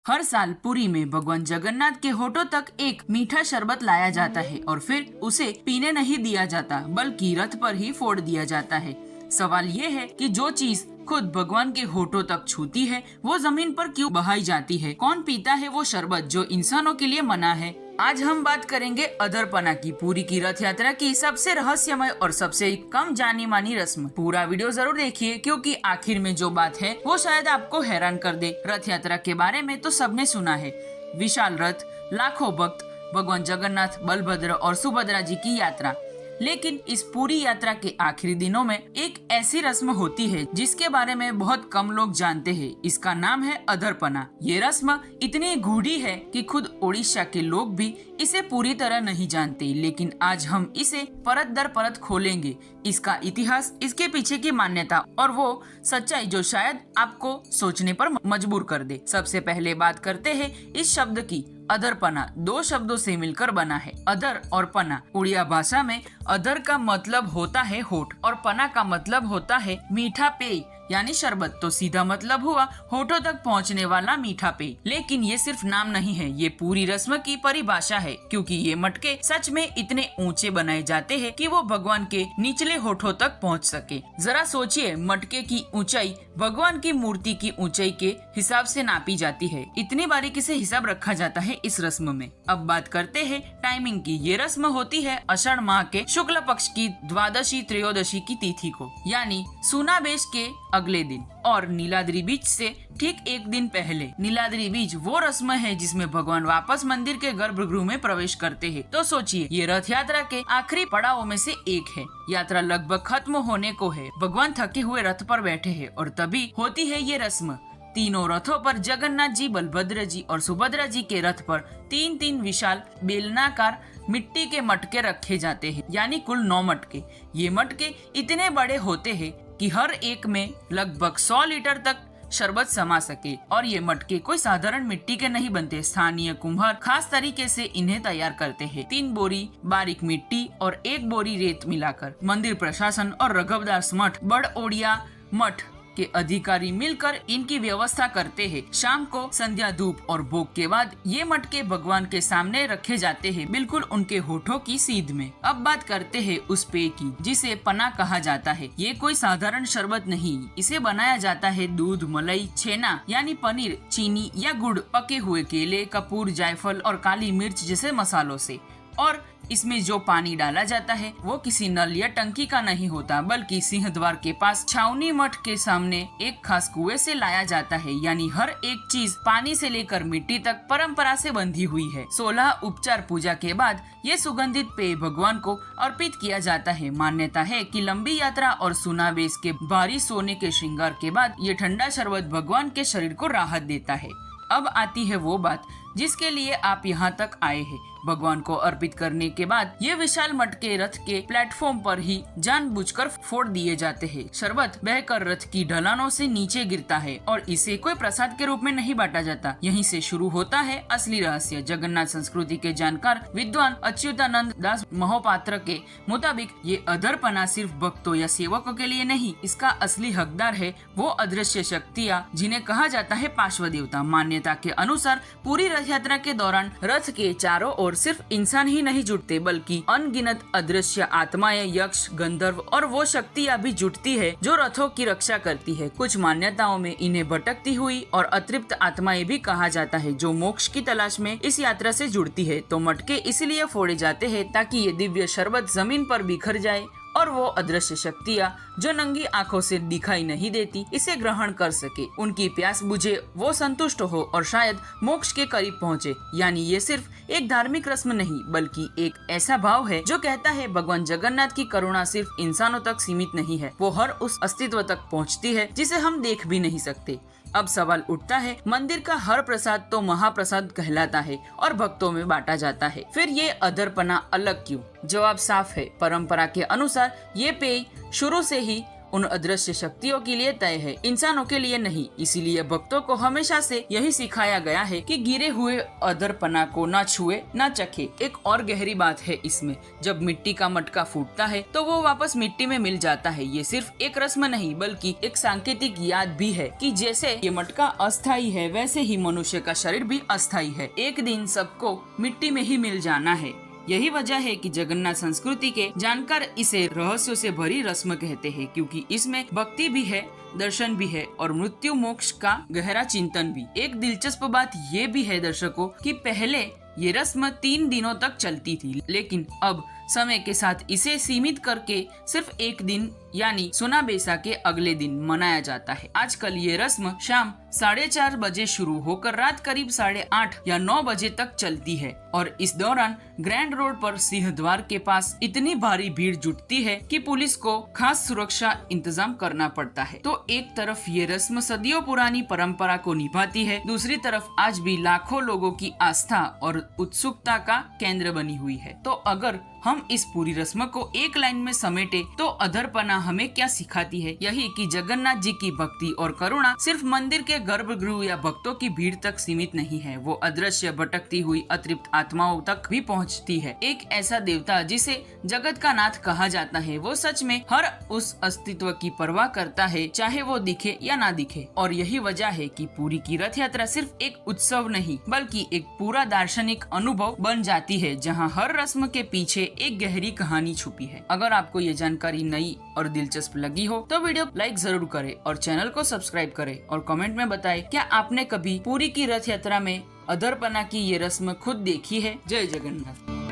हर साल पुरी में भगवान जगन्नाथ के होठों तक एक मीठा शरबत लाया जाता है और फिर उसे पीने नहीं दिया जाता बल्कि रथ पर ही फोड़ दिया जाता है। सवाल ये है कि जो चीज खुद भगवान के होठों तक छूती है वो जमीन पर क्यों बहाई जाती है? कौन पीता है वो शरबत जो इंसानों के लिए मना है? आज हम बात करेंगे अधरपना की, पुरी की रथ यात्रा की सबसे रहस्यमय और सबसे कम जानी मानी रस्म। पूरा वीडियो जरूर देखिए क्योंकि आखिर में जो बात है वो शायद आपको हैरान कर दे। रथ यात्रा के बारे में तो सबने सुना है, विशाल रथ, लाखों भक्त, भगवान जगन्नाथ, बलभद्र और सुभद्रा जी की यात्रा। लेकिन इस पूरी यात्रा के आखिरी दिनों में एक ऐसी रस्म होती है जिसके बारे में बहुत कम लोग जानते हैं। इसका नाम है अधरपना। ये रस्म इतनी गूढ़ी है कि खुद ओडिशा के लोग भी इसे पूरी तरह नहीं जानते, लेकिन आज हम इसे परत दर परत खोलेंगे। इसका इतिहास, इसके पीछे की मान्यता और वो सच्चाई जो शायद आपको सोचने पर मजबूर कर दे। सबसे पहले बात करते हैं इस शब्द की। अधरपना दो शब्दों से मिलकर बना है, अधर और पना। उड़िया भाषा में अधर का मतलब होता है होठ और पना का मतलब होता है मीठा पेय यानी शरबत। तो सीधा मतलब हुआ होठों तक पहुंचने वाला मीठा पेय। लेकिन ये सिर्फ नाम नहीं है, ये पूरी रस्म की परिभाषा है, क्योंकि ये मटके सच में इतने ऊंचे बनाए जाते हैं कि वो भगवान के निचले होठों तक पहुंच सके। जरा सोचिए, मटके की ऊंचाई भगवान की मूर्ति की ऊंचाई के हिसाब से नापी जाती है। इतनी बारीकी से हिसाब रखा जाता है इस रस्म में। अब बात करते हैं टाइमिंग की। ये रस्म होती है आषाढ़ माह के शुक्ल पक्ष की द्वादशी त्रयोदशी की तिथि को, यानी सुनाबेश के अगले दिन और नीलाद्री बीज से ठीक एक दिन पहले। नीलाद्री बीज वो रस्म है जिसमें भगवान वापस मंदिर के गर्भगृह में प्रवेश करते हैं। तो सोचिए, ये रथ यात्रा के आखिरी पड़ावों में से एक है। यात्रा लगभग खत्म होने को है, भगवान थके हुए रथ पर बैठे हैं और तभी होती है ये रस्म। तीनों रथों पर जगन्नाथ जी, बलभद्र जी और सुभद्रा जी के रथ पर तीन तीन विशाल बेलनाकार मिट्टी के मटके रखे जाते हैं, यानी कुल 9 मटके। ये मटके इतने बड़े होते हैं कि हर एक में लगभग 100 लीटर तक शरबत समा सके। और ये मटके कोई साधारण मिट्टी के नहीं बनते, स्थानीय कुम्हार खास तरीके से इन्हें तैयार करते हैं। 3 बोरी बारीक मिट्टी और 1 बोरी रेत मिलाकर मंदिर प्रशासन और रघुवदास मठ, बड़ ओडिया मठ के अधिकारी मिलकर इनकी व्यवस्था करते हैं। शाम को संध्या धूप और भोग के बाद ये मटके भगवान के सामने रखे जाते हैं, बिल्कुल उनके होठों की सीध में। अब बात करते हैं उस पेय की जिसे पना कहा जाता है। ये कोई साधारण शरबत नहीं, इसे बनाया जाता है दूध, मलाई, छेना यानी पनीर, चीनी या गुड़, पके हुए केले, कपूर, जायफल और काली मिर्च जैसे मसालों से। और इसमें जो पानी डाला जाता है वो किसी नल या टंकी का नहीं होता, बल्कि सिंह द्वार के पास छावनी मठ के सामने एक खास कुएं से लाया जाता है। यानी हर एक चीज पानी से लेकर मिट्टी तक परंपरा से बंधी हुई है। 16 उपचार पूजा के बाद ये सुगंधित पेय भगवान को अर्पित किया जाता है। मान्यता है कि लंबी यात्रा और सुनाबेश के भारी सोने के श्रृंगार के बाद ये ठंडा शरबत भगवान के शरीर को राहत देता है। अब आती है वो बात जिसके लिए आप यहाँ तक आए हैं। भगवान को अर्पित करने के बाद ये विशाल मटके रथ के प्लेटफॉर्म पर ही जानबूझकर फोड़ दिए जाते हैं। शरबत बहकर रथ की ढलानों से नीचे गिरता है और इसे कोई प्रसाद के रूप में नहीं बांटा जाता। यहीं से शुरू होता है असली रहस्य। जगन्नाथ संस्कृति के जानकार विद्वान अच्युतानंद दास महोपात्र के मुताबिक ये अधरपना सिर्फ भक्तों या सेवकों के लिए नहीं, इसका असली हकदार है वो अदृश्य शक्तियाँ जिन्हें कहा जाता है पार्श्व देवता। मान्यता के अनुसार पूरी रथ यात्रा के दौरान रथ के चारों ओर सिर्फ इंसान ही नहीं जुटते, बल्कि अनगिनत अदृश्य आत्माएं, यक्ष, गंधर्व और वो शक्तियां भी जुटती है जो रथों की रक्षा करती है। कुछ मान्यताओं में इन्हें भटकती हुई और अतृप्त आत्माएं भी कहा जाता है जो मोक्ष की तलाश में इस यात्रा से जुड़ती है। तो मटके इसलिए फोड़े जाते हैं ताकि ये दिव्य शरबत जमीन पर बिखर जाए और वो अदृश्य शक्तियाँ जो नंगी आंखों से दिखाई नहीं देती इसे ग्रहण कर सके, उनकी प्यास बुझे, वो संतुष्ट हो और शायद मोक्ष के करीब पहुँचे। यानी ये सिर्फ एक धार्मिक रस्म नहीं बल्कि एक ऐसा भाव है जो कहता है भगवान जगन्नाथ की करुणा सिर्फ इंसानों तक सीमित नहीं है, वो हर उस अस्तित्व तक पहुँचती है जिसे हम देख भी नहीं सकते। अब सवाल उठता है, मंदिर का हर प्रसाद तो महाप्रसाद कहलाता है और भक्तों में बांटा जाता है, फिर ये अधरपना अलग क्यों? जवाब साफ है, परंपरा के अनुसार ये पेय शुरू से ही उन अदृश्य शक्तियों के लिए तय है, इंसानों के लिए नहीं। इसीलिए भक्तों को हमेशा से यही सिखाया गया है कि गिरे हुए अधरपना को न छुए न चखे। एक और गहरी बात है इसमें, जब मिट्टी का मटका फूटता है तो वो वापस मिट्टी में मिल जाता है। ये सिर्फ एक रस्म नहीं बल्कि एक सांकेतिक याद भी है कि जैसे ये मटका अस्थायी है वैसे ही मनुष्य का शरीर भी अस्थायी है। एक दिन सबको मिट्टी में ही मिल जाना है। यही वजह है कि जगन्नाथ संस्कृति के जानकार इसे रहस्यों से भरी रस्म कहते हैं, क्योंकि इसमें भक्ति भी है, दर्शन भी है और मृत्यु मोक्ष का गहरा चिंतन भी। एक दिलचस्प बात ये भी है दर्शकों कि पहले ये रस्म 3 दिनों तक चलती थी, लेकिन अब समय के साथ इसे सीमित करके सिर्फ एक दिन यानी सुनाबेसा के अगले दिन मनाया जाता है। आजकल ये रस्म शाम 4:30 बजे शुरू होकर रात करीब 8:30 या 9 बजे तक चलती है और इस दौरान ग्रैंड रोड पर सिंह द्वार के पास इतनी भारी भीड़ जुटती है कि पुलिस को खास सुरक्षा इंतजाम करना पड़ता है। तो एक तरफ ये रस्म सदियों पुरानी परंपरा को निभाती है, दूसरी तरफ आज भी लाखों लोगों की आस्था और उत्सुकता का केंद्र बनी हुई है। तो अगर हम इस पूरी रस्म को एक लाइन में समेटे तो अधरपना हमें क्या सिखाती है? यही कि जगन्नाथ जी की भक्ति और करुणा सिर्फ मंदिर के गर्भगृह या भक्तों की भीड़ तक सीमित नहीं है, वो अदृश्य भटकती हुई अतृप्त आत्माओं तक भी पहुंचती है। एक ऐसा देवता जिसे जगत का नाथ कहा जाता है, वो सच में हर उस अस्तित्व की परवाह करता है, चाहे वो दिखे या ना दिखे। और यही वजह है कि पूरी की रथ यात्रा सिर्फ एक उत्सव नहीं बल्कि एक पूरा दार्शनिक अनुभव बन जाती है, जहाँ हर रस्म के पीछे एक गहरी कहानी छुपी है। अगर आपको ये जानकारी नई और दिलचस्प लगी हो तो वीडियो लाइक जरूर करें और चैनल को सब्सक्राइब करें और कमेंट में बताएं क्या आपने कभी पुरी की रथ यात्रा में अधरपना की ये रस्म खुद देखी है। जय जगन्नाथ।